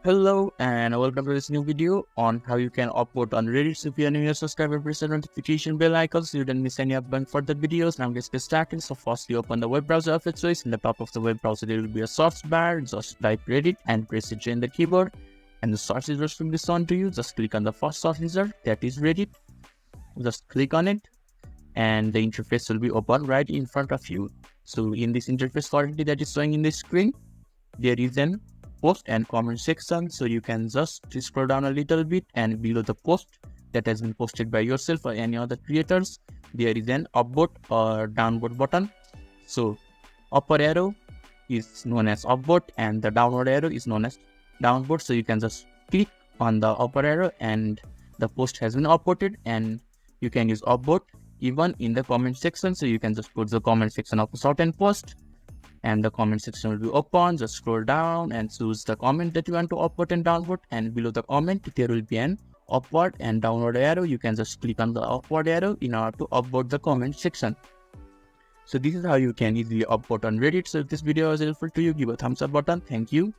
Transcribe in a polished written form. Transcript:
Hello and welcome to this new video on how you can upvote on Reddit. So if you are new, subscribe and press the notification bell icon so you don't miss any upcoming further videos. Now let's get started. So first you open the web browser of its choice. In the top of the web browser there will be a search bar. Just type Reddit and press it in the keyboard. And the search results will be shown to you. Just click on the first search result, that is Reddit. Just click on it and the interface will be open right in front of you. So in this interface currently that is showing in the screen, there is an post and comment section, so you can just scroll down a little bit and below the post that has been posted by yourself or any other creators, there is an upvote or downvote button. So upper arrow is known as upvote and the downward arrow is known as downvote. So you can just click on the upper arrow and the post has been upvoted, and you can use upvote even in the comment section. So you can just put the comment section of a certain post and the comment section will be open. Just scroll down and choose the comment that you want to upvote and downvote, and below the comment there will be an upward and downward arrow. You can just click on the upward arrow in order to upvote the comment section. So this is how you can easily upvote on Reddit. So if this video was helpful to you, give a thumbs up button. Thank you.